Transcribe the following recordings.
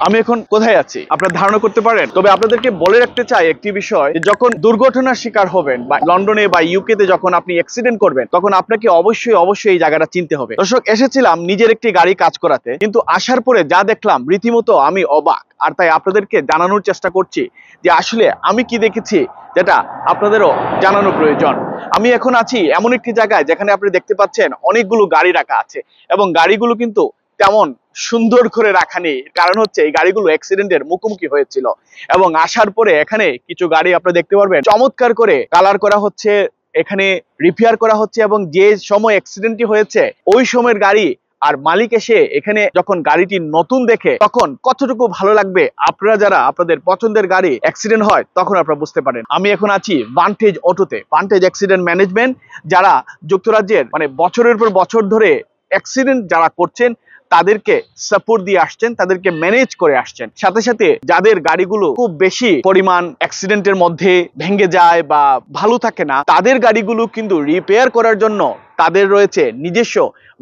আমি এখন কোথায় আছি আপনারা ধারণা করতে পারেন? তবে আপনাদেরকে বলে রাখতে চাই একটি বিষয়, যখন দুর্ঘটনার শিকার হবেন বা লন্ডনে বা ইউকেতে যখন আপনি অ্যাক্সিডেন্ট করবেন, তখন আপনাকে অবশ্যই এই জায়গাটা চিনতে হবে। দর্শক, এসেছিলাম নিজের একটি গাড়ি কাজ করাতে, কিন্তু আসার পরে যা দেখলাম রীতিমতো আমি অবাক। আর তাই আপনাদেরকে জানানোর চেষ্টা করছি যে আসলে আমি কি দেখেছি, যেটা আপনাদেরও জানানো প্রয়োজন। আমি এখন আছি এমন একটি জায়গায় যেখানে আপনি দেখতে পাচ্ছেন অনেকগুলো গাড়ি রাখা আছে, এবং গাড়িগুলো কিন্তু তেমন সুন্দর করে রাখা নেই। কারণ হচ্ছে এই গাড়িগুলো অ্যাক্সিডেন্টের মুখোমুখি হয়েছিল, এবং আসার পরে এখানে কিছু গাড়ি আপনি দেখতে পারবেন চমৎকার করে কালার করা হচ্ছে, এখানে রিপেয়ার করা হচ্ছে, এবং যে সময় অ্যাক্সিডেন্টটি হয়েছে ওই সময়ের গাড়ি আর মালিক এসে এখানে যখন গাড়িটি নতুন দেখে তখন কতটুকু ভালো লাগবে, আপনারা যারা আপনাদের পছন্দের গাড়ি অ্যাক্সিডেন্ট হয় তখন আপনারা বুঝতে পারেন। আমি এখন আছি ভান্টেজ অটোতে, ভান্টেজ অ্যাক্সিডেন্ট ম্যানেজমেন্ট, যারা যুক্তরাজ্যের বছরের পর বছর ধরে অ্যাক্সিডেন্ট যারা করছেন তাদেরকে সাপোর্ট দিয়ে আসছেন, তাদেরকে ম্যানেজ করে আসছেন। সাথে সাথে যাদের গাড়িগুলো খুব বেশি পরিমাণ অ্যাক্সিডেন্টের মধ্যে ভেঙে যায় বা ভালো থাকে না, তাদের গাড়িগুলো কিন্তু রিপেয়ার করার জন্য তাদের রয়েছে নিজস্ব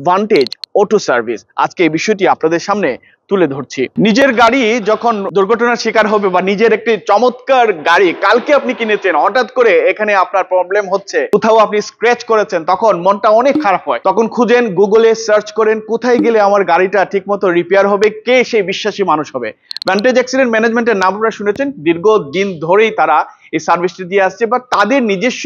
ভান্টেজ অটো সার্ভিস। আজকে এই বিষয়টি আপনাদের সামনে তুলে ধরছি। নিজের গাড়ি যখন দুর্ঘটনার শিকার হবে বা নিজের একটি চমৎকার গাড়ি কালকে আপনি কিনেছেন, হঠাৎ করে এখানে আপনার প্রবলেম হচ্ছে, কোথাও আপনি স্ক্র্যাচ করেছেন, তখন মনটা অনেক খারাপ হয়। তখন খুঁজেন, গুগলে সার্চ করেন কোথায় গেলে আমার গাড়িটা ঠিকমতো রিপেয়ার হবে, কে সেই বিশ্বাসী মানুষ হবে। ভান্টেজ অ্যাক্সিডেন্ট ম্যানেজমেন্টের নাম আপনারা শুনেছেন, দীর্ঘদিন ধরেই তারা এই সার্ভিসটি দিয়ে আসছে, বা তাদের নিজস্ব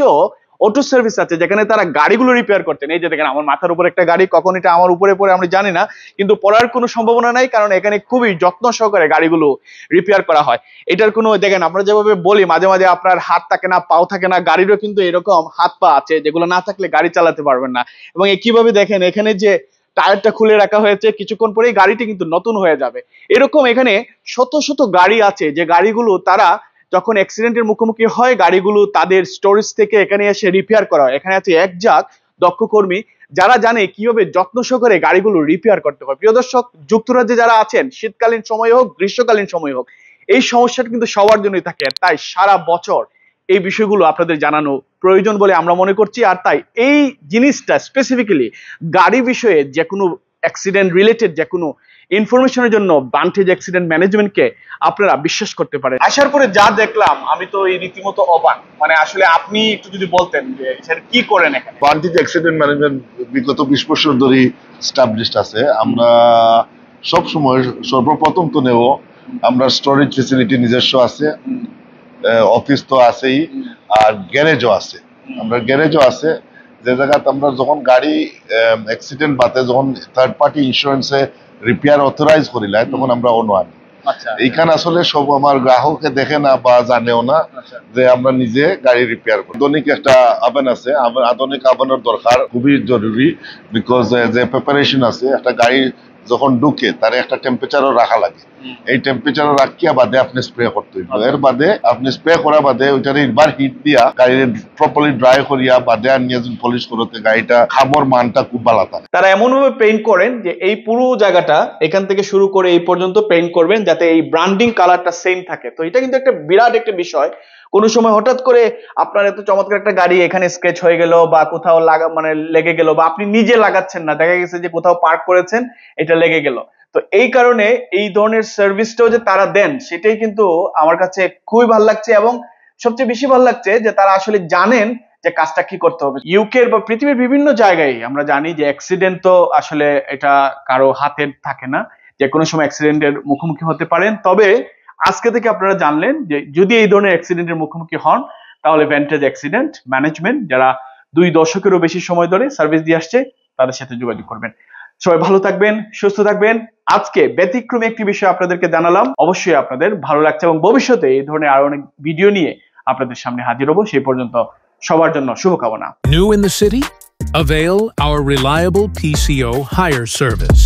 অটো সার্ভিস আছে যেখানে তারা গাড়িগুলো রিপেয়ার করতেন। এই যে দেখেন আমার মাথার উপর একটা গাড়ি, কখন এটা আমার উপরে পড়ে আমরা জানি না, কিন্তু পড়ার কোনো সম্ভাবনা নাই, কারণ এখানে খুবই যত্ন সহকারে গাড়িগুলো রিপেয়ার করা হয়। এটার কোনো দেখেন, আমরা যেভাবে বলি মাঝে মাঝে আপনার হাত থাকে না, পাও থাকে না, গাড়িরও কিন্তু এরকম হাত পা আছে যেগুলো না থাকলে গাড়ি চালাতে পারবেন না। এবং কিভাবে দেখেন এখানে যে টায়ারটা খুলে রাখা হয়েছে, কিছুক্ষণ পরেই গাড়িটি কিন্তু নতুন হয়ে যাবে। এরকম এখানে শত শত গাড়ি আছে যে গাড়িগুলো তারা যখন অ্যাক্সিডেন্টের মুখোমুখি হয় গাড়িগুলো তাদের স্টোরেজ থেকে এখানে এসে রিপেয়ার করা হয়। এখানে আছে একজাক দক্ষ কর্মী যারা জানে কিভাবে যত্ন সহকারে গাড়িগুলো রিপেয়ার করতে হয়। প্রিয় দর্শক, যুক্তরাজ্যে যারা আছেন, শীতকালীন সময় হোক গ্রীষ্মকালীন সময় হোক, এই সমস্যাটা কিন্তু সবার জন্যই থাকে। তাই সারা বছর এই বিষয়গুলো আপনাদের জানানো প্রয়োজন বলে আমরা মনে করছি। আর তাই এই জিনিসটা স্পেসিফিক্যালি গাড়ি বিষয়ে যে কোনো অ্যাক্সিডেন্ট রিলেটেড যে কোনো ইনফরমেশনের জন্য ভান্টেজ অ্যাক্সিডেন্ট ম্যানেজমেন্টকে আপনারা বিশ্বাস করতে পারেন। আসার পরে যা দেখলাম আমি তো এই রীতিমতো অবাক। আসলে আপনি একটু যদি বলতেন যে সেটা কি করেন এখানে? ভান্টেজ অ্যাক্সিডেন্ট ম্যানেজমেন্ট বিগত 20 বছর ধরে এস্টাবলিশড আছে। আমরা সব সময় সর্বপ্রথম তো নেব আমরা স্টোরেজ ফ্যাসিলিটি নিজস্ব আছে, অফিস তো আছেই, আর গ্যারেজও আছে। আমরা গ্যারেজও আছে যে জায়গাতে আমরা যখন গাড়ি অ্যাক্সিডেন্ট বাতে যখন থার্ড পার্টি ইন্স্যুরেন্সে রিপেয়ার অথরাইজ করিলাই তখন আমরা অন্য আনি। এইখানে আসলে সব আমার গ্রাহকে দেখে না বা জানেও না যে আমরা নিজে গাড়ি রিপেয়ার করি। আধুনিক একটা আভেন আছে, আধুনিক আভেনের দরকার খুবই জরুরি, বিকজ যে প্রিপারেশন আছে একটা গাড়ি যখন ঢুকে তার একটা টেম্পারেচারও রাখা লাগে। এই টেম্পারেচারও রাখিয়া বাদে আপনি স্প্রে করতে হইব। এর বাদে আপনি স্প্রে করা বাদে ওইটার একবার হিট দিয়া গাড়ি প্রপারলি ড্রাই করিয়া বাদে আর নিয়ে পলিশ করতে গাড়িটা খামর মানটা খুব ভালো থাকে। তারা এমন ভাবে পেইন্ট করেন যে এই পুরো জায়গাটা এখান থেকে শুরু করে এই পর্যন্ত পেইন্ট করবেন যাতে এই ব্র্যান্ডিং কালারটা সেম থাকে। তো এটা কিন্তু একটা বিরাট একটা বিষয়। কোনো সময় হঠাৎ করে আপনার এত চমৎকার একটা গাড়ি এখানে স্ক্র্যাচ হয়ে গেল বা কোথাও লেগে গেল, বা আপনি নিজে লাগাচ্ছেন না, দেখা গেছে যে কোথাও পার্ক করেছেন এটা লেগে গেল। তো এই কারণে এই ধরনের সার্ভিসটাও যে তারা দেন সেটাই কিন্তু আমার কাছে খুবই ভালো লাগছে, এবং সবচেয়ে বেশি ভালো লাগছে যে তারা আসলে জানেন যে কাজটা কি করতে হবে। ইউকে বা পৃথিবীর বিভিন্ন জায়গায় আমরা জানি যে অ্যাক্সিডেন্ট তো আসলে এটা কারো হাতে থাকে না, যে কোনো সময় অ্যাক্সিডেন্টের মুখোমুখি হতে পারেন। তবে আজকে থেকে আপনারা জানলেন যে যদি এই ধরনের অ্যাক্সিডেন্টের মুখোমুখি হন তাহলে ভান্টেজ অ্যাক্সিডেন্ট ম্যানেজমেন্ট, যারা 2 দশকেরও বেশি সময় ধরে সার্ভিস দিয়ে আসছে, তাদের সাথে যোগাযোগ করবেন। সবাই ভালো থাকবেন, সুস্থ থাকবেন। আজকে ব্যতিক্রমী একটি বিষয় আপনাদেরকে জানালাম, অবশ্যই আপনাদের ভালো লাগছে, এবং ভবিষ্যতে এই ধরনের আরো অনেক ভিডিও নিয়ে আপনাদের সামনে হাজির হব। সেই পর্যন্ত সবার জন্য শুভকামনা। New in the city? Avail our reliable PCO hire service.